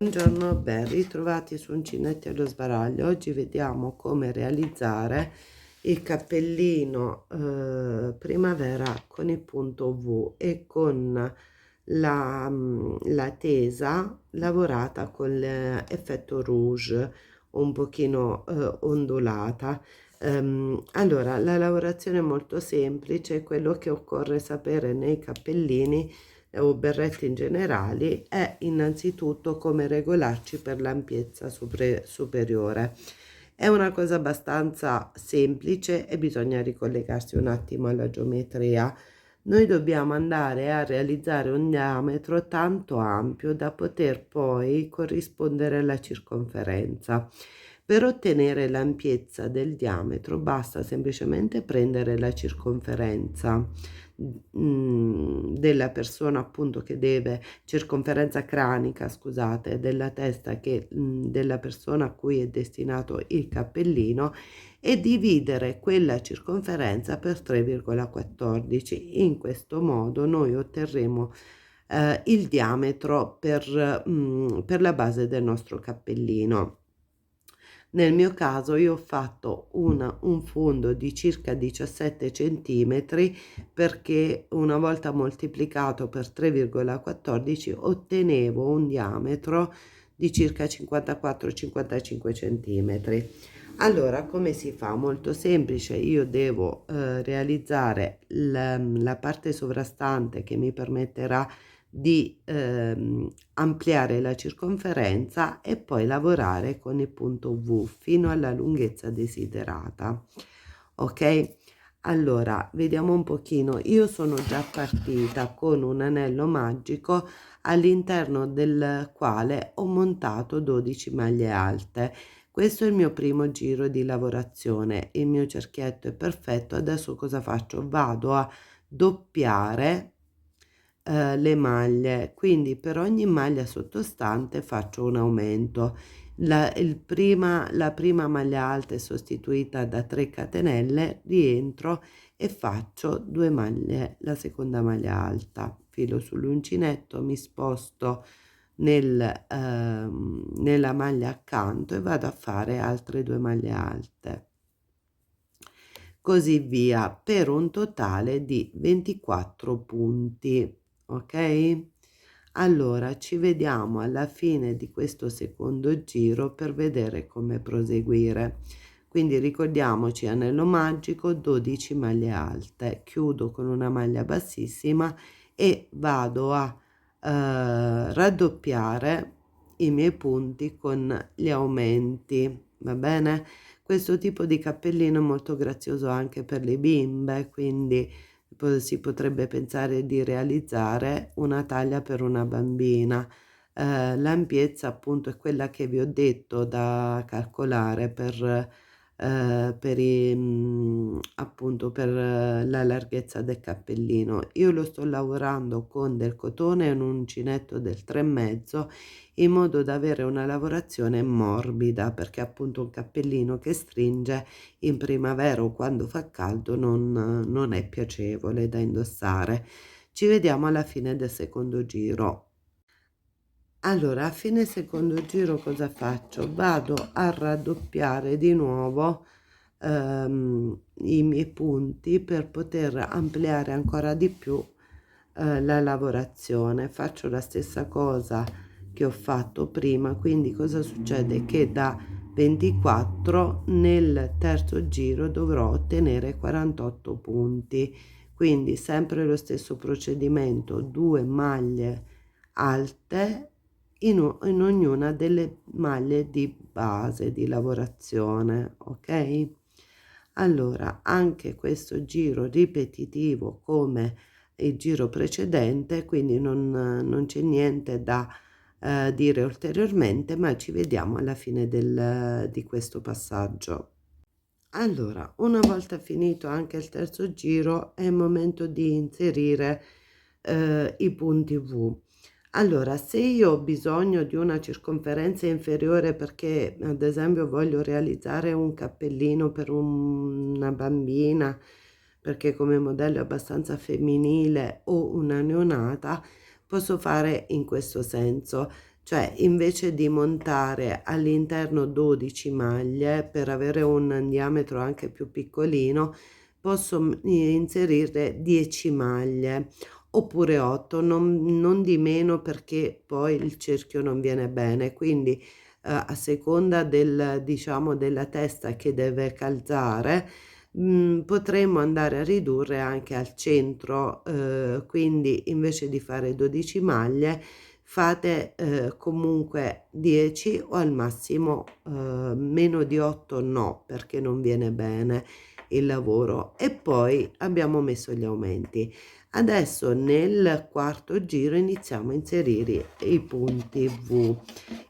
Buongiorno, ben ritrovati su Uncinetti allo sbaraglio. Oggi vediamo come realizzare il cappellino primavera con il punto V e con la tesa lavorata con l'effetto rouge un pochino ondulata. Allora, la lavorazione è molto semplice. Quello che occorre sapere nei cappellini o berretti in generale è innanzitutto come regolarci per l'ampiezza superiore. È una cosa abbastanza semplice e bisogna ricollegarsi un attimo alla geometria. Noi dobbiamo andare a realizzare un diametro tanto ampio da poter poi corrispondere alla circonferenza. Per ottenere l'ampiezza del diametro basta semplicemente prendere la circonferenza della persona, appunto, che deve, circonferenza cranica, scusate, della testa che della persona a cui è destinato il cappellino, e dividere quella circonferenza per 3,14. In questo modo noi otterremo il diametro per la base del nostro cappellino. Nel mio caso io ho fatto un fondo di circa 17 centimetri perché una volta moltiplicato per 3,14 ottenevo un diametro di circa 54-55 centimetri. Allora, come si fa? Molto semplice. Io devo realizzare la parte sovrastante che mi permetterà di ampliare la circonferenza e poi lavorare con il punto V fino alla lunghezza desiderata. Ok, allora vediamo un pochino. Io sono già partita con un anello magico all'interno del quale ho montato 12 maglie alte. Questo è il mio primo giro di lavorazione, il mio cerchietto è perfetto. Adesso cosa faccio? Vado a doppiare le maglie, quindi per ogni maglia sottostante faccio un aumento. La prima maglia alta è sostituita da 3 catenelle, rientro e faccio 2 maglie, la seconda maglia alta, filo sull'uncinetto, mi sposto nella maglia accanto e vado a fare altre 2 maglie alte, così via, per un totale di 24 punti. Ok, allora ci vediamo alla fine di questo secondo giro per vedere come proseguire. Quindi ricordiamoci: anello magico, 12 maglie alte, chiudo con una maglia bassissima e vado a raddoppiare i miei punti con gli aumenti. Va bene? Questo tipo di cappellino è molto grazioso anche per le bimbe, quindi si potrebbe pensare di realizzare una taglia per una bambina. L'ampiezza appunto è quella che vi ho detto da calcolare appunto per la larghezza del cappellino. Io lo sto lavorando con del cotone e un uncinetto del 3,5 in modo da avere una lavorazione morbida, perché appunto un cappellino che stringe in primavera o quando fa caldo non è piacevole da indossare. Ci vediamo alla fine del secondo giro. Allora, a fine secondo giro cosa faccio? Vado a raddoppiare di nuovo i miei punti per poter ampliare ancora di più la lavorazione. Faccio la stessa cosa che ho fatto prima, quindi cosa succede? Che da 24 nel terzo giro dovrò ottenere 48 punti, quindi sempre lo stesso procedimento: 2 maglie alte in ognuna delle maglie di base di lavorazione. Ok, allora anche questo giro ripetitivo come il giro precedente, quindi non c'è niente da dire ulteriormente, ma ci vediamo alla fine di questo passaggio. Allora, una volta finito anche il terzo giro è il momento di inserire i punti V. Allora, se io ho bisogno di una circonferenza inferiore perché ad esempio voglio realizzare un cappellino per una bambina, perché come modello è abbastanza femminile, o una neonata, posso fare in questo senso. cioè invece di montare all'interno 12 maglie per avere un diametro anche più piccolino, posso inserire 10 maglie oppure 8, non di meno, perché poi il cerchio non viene bene. Quindi a seconda del, diciamo, della testa che deve calzare, potremmo andare a ridurre anche al centro, quindi invece di fare 12 maglie fate comunque 10 o al massimo meno di 8 no, perché non viene bene il lavoro. E poi abbiamo messo gli aumenti. Adesso nel quarto giro iniziamo a inserire i punti V.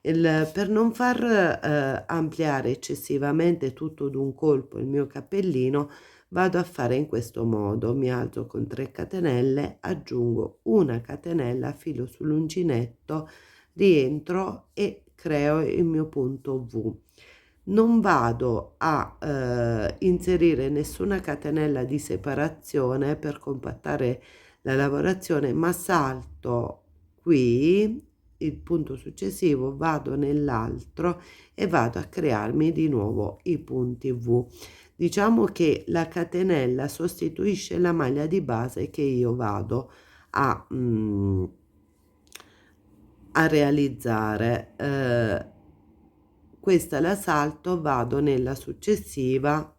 Per non far ampliare eccessivamente tutto d'un colpo il mio cappellino, vado a fare in questo modo: mi alzo con 3 catenelle, aggiungo una catenella, filo sull'uncinetto, rientro e creo il mio punto V. Non vado a inserire nessuna catenella di separazione per compattare la lavorazione, ma salto qui il punto successivo, vado nell'altro e vado a crearmi di nuovo i punti V. Diciamo che la catenella sostituisce la maglia di base che io vado a, a realizzare. Questa la salto, vado nella successiva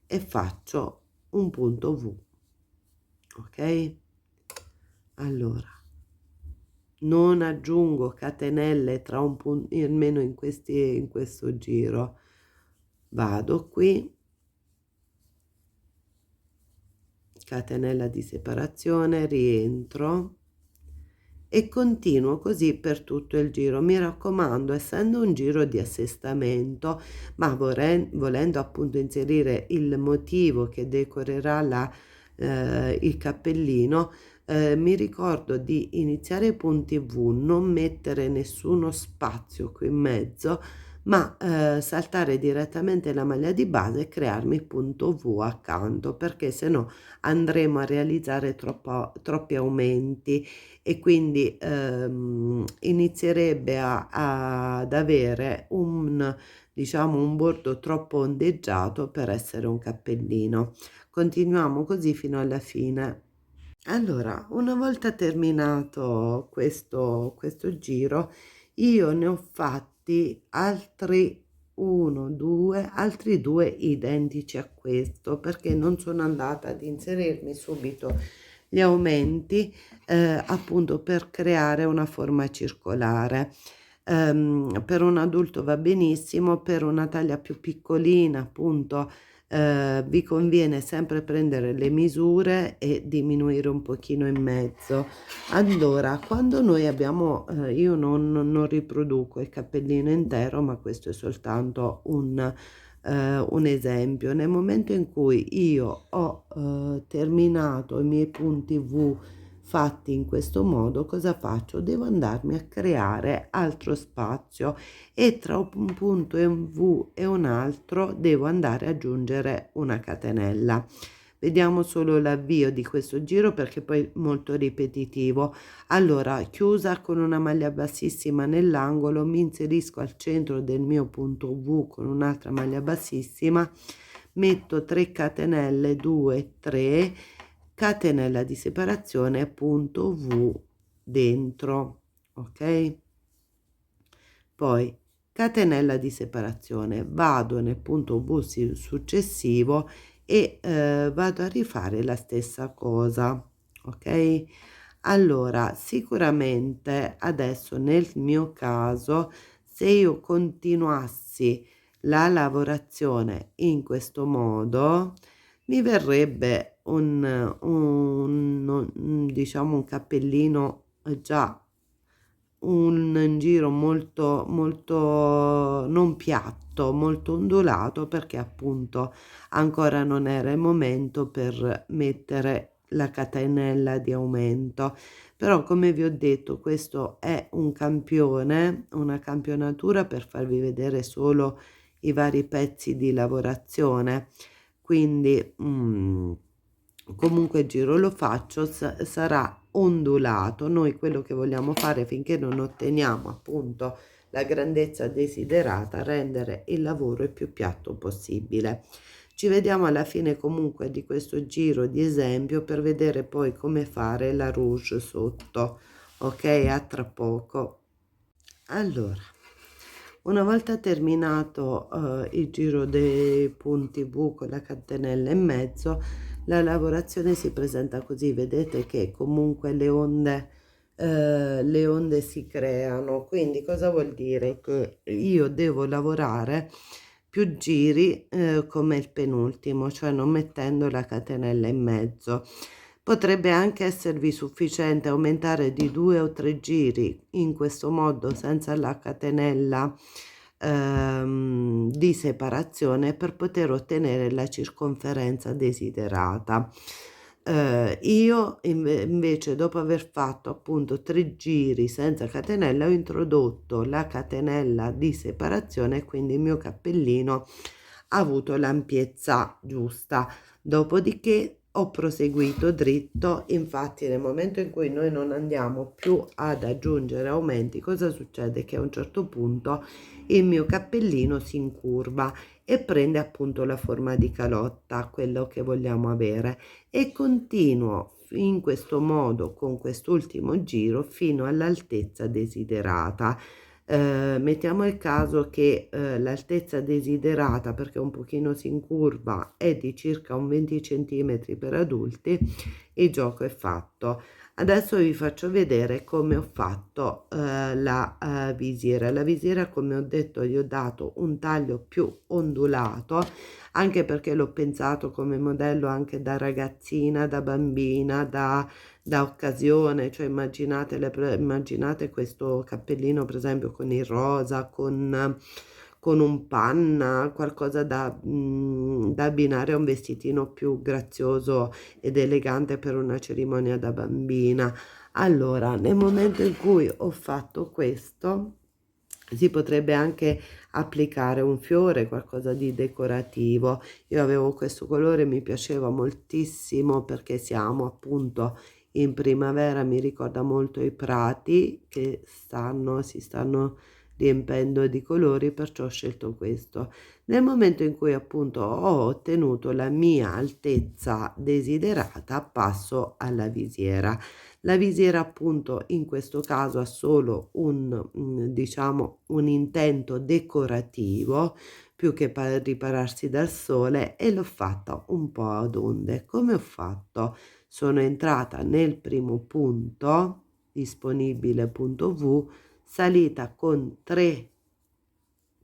e faccio un punto V. Ok? Allora, non aggiungo catenelle tra un punto, almeno in questo giro. Vado qui, catenella di separazione, rientro e continuo così per tutto il giro. Mi raccomando, essendo un giro di assestamento, ma volendo appunto inserire il motivo che decorerà il cappellino, mi ricordo di iniziare i punti V, non mettere nessuno spazio qui in mezzo, ma saltare direttamente la maglia di base e crearmi il punto V accanto, perché se no andremo a realizzare troppi aumenti e quindi inizierebbe ad avere un, diciamo, un bordo troppo ondeggiato per essere un cappellino. Continuiamo così fino alla fine. Allora, una volta terminato questo giro, io ne ho fatti altri due identici a questo, perché non sono andata ad inserirmi subito gli aumenti, appunto per creare una forma circolare. Per un adulto va benissimo, per una taglia più piccolina, appunto, vi conviene sempre prendere le misure e diminuire un pochino in mezzo. Allora, quando noi abbiamo, io non riproduco il cappellino intero, ma questo è soltanto un esempio. Nel momento in cui io ho terminato i miei punti V fatti in questo modo, cosa faccio? Devo andarmi a creare altro spazio e tra un punto e un V e un altro devo andare ad aggiungere una catenella. Vediamo solo l'avvio di questo giro perché poi è molto ripetitivo. Allora, chiusa con una maglia bassissima nell'angolo, mi inserisco al centro del mio punto V con un'altra maglia bassissima, metto 3 catenelle, 2, 3, catenella di separazione, punto V dentro, ok? Poi catenella di separazione, vado nel punto V successivo e vado a rifare la stessa cosa, ok? Allora, sicuramente adesso nel mio caso, se io continuassi la lavorazione in questo modo, mi verrebbe diciamo un cappellino già un giro molto molto non piatto, molto ondulato, perché appunto ancora non era il momento per mettere la catenella di aumento. Però come vi ho detto, questo è un campione, una campionatura per farvi vedere solo i vari pezzi di lavorazione, quindi comunque il giro lo faccio, sarà ondulato. Noi quello che vogliamo fare finché non otteniamo appunto la grandezza desiderata, rendere il lavoro il più piatto possibile. Ci vediamo alla fine comunque di questo giro di esempio per vedere poi come fare la rouge sotto. Ok, a tra poco. Allora, una volta terminato il giro dei punti V con la catenella in mezzo, la lavorazione si presenta così. Vedete che comunque le onde si creano, quindi cosa vuol dire? Che io devo lavorare più giri come il penultimo, cioè non mettendo la catenella in mezzo. Potrebbe anche esservi sufficiente aumentare di 2 o 3 giri in questo modo senza la catenella di separazione per poter ottenere la circonferenza desiderata. Io invece, dopo aver fatto appunto 3 giri senza catenella, ho introdotto la catenella di separazione e quindi il mio cappellino ha avuto l'ampiezza giusta. Dopodiché ho proseguito dritto. Infatti nel momento in cui noi non andiamo più ad aggiungere aumenti, cosa succede? Che a un certo punto il mio cappellino si incurva e prende appunto la forma di calotta, quello che vogliamo avere, e continuo in questo modo con quest'ultimo giro fino all'altezza desiderata. Mettiamo il caso che l'altezza desiderata, perché un pochino si incurva, è di circa un 20 centimetri per adulti, il gioco è fatto. Adesso vi faccio vedere come ho fatto la visiera. La visiera, come ho detto, gli ho dato un taglio più ondulato, anche perché l'ho pensato come modello anche da ragazzina, da bambina, da occasione. Cioè immaginate, immaginate questo cappellino per esempio con il rosa, con un panna, qualcosa da abbinare a un vestitino più grazioso ed elegante per una cerimonia da bambina. Allora, nel momento in cui ho fatto questo, si potrebbe anche applicare un fiore, qualcosa di decorativo. Io avevo questo colore, mi piaceva moltissimo perché siamo appunto in primavera, mi ricorda molto i prati che si stanno riempendo di colori, perciò ho scelto questo. Nel momento in cui appunto ho ottenuto la mia altezza desiderata, passo alla visiera. La visiera appunto in questo caso ha solo diciamo un intento decorativo più che per ripararsi dal sole, e l'ho fatta un po' ad onde. Come ho fatto? Sono entrata nel primo punto disponibile, punto V, salita con 3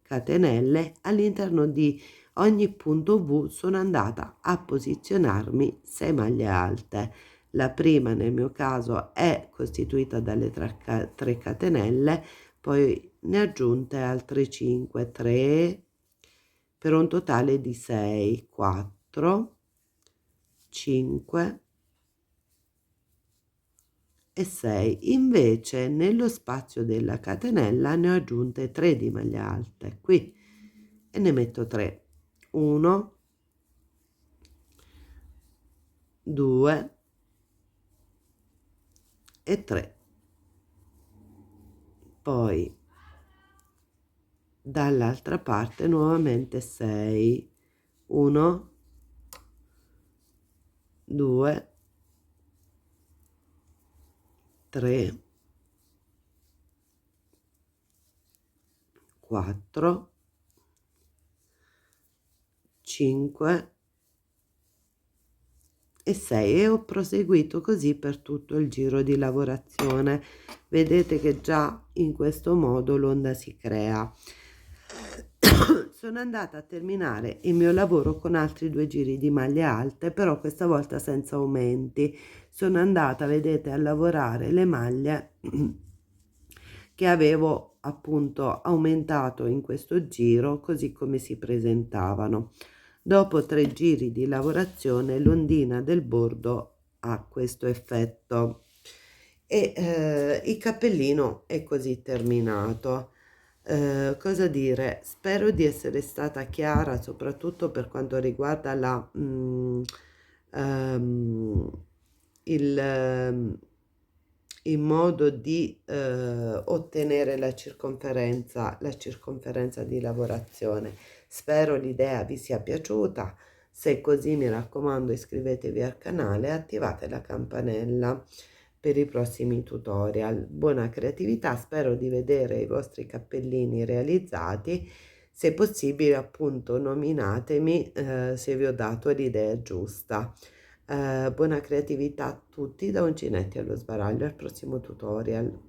catenelle. All'interno di ogni punto V sono andata a posizionarmi 6 maglie alte. La prima nel mio caso è costituita dalle 3 catenelle, poi ne ho aggiunte altre 5, 3, per un totale di 6, 4, 5 e 6. Invece nello spazio della catenella ne ho aggiunte 3 di maglie alte qui e ne metto 3. 1, 2 e 3. Poi dall'altra parte nuovamente 6. 1, 2, 3, 4, 5 e 6, e ho proseguito così per tutto il giro di lavorazione. Vedete che già in questo modo l'onda si crea. Sono andata a terminare il mio lavoro con altri 2 giri di maglie alte, però questa volta senza aumenti. Sono andata, vedete, a lavorare le maglie che avevo appunto aumentato in questo giro, così come si presentavano. Dopo 3 giri di lavorazione l'ondina del bordo ha questo effetto e il cappellino è così terminato. Cosa dire? Spero di essere stata chiara, soprattutto per quanto riguarda ehm, il, in modo di ottenere la circonferenza di lavorazione. Spero l'idea vi sia piaciuta. Se è così, mi raccomando, iscrivetevi al canale e attivate la campanella per i prossimi tutorial. Buona creatività, spero di vedere i vostri cappellini realizzati. Se possibile, appunto, nominatemi se vi ho dato l'idea giusta. Buona creatività a tutti, da Uncinetti allo sbaraglio, al prossimo tutorial.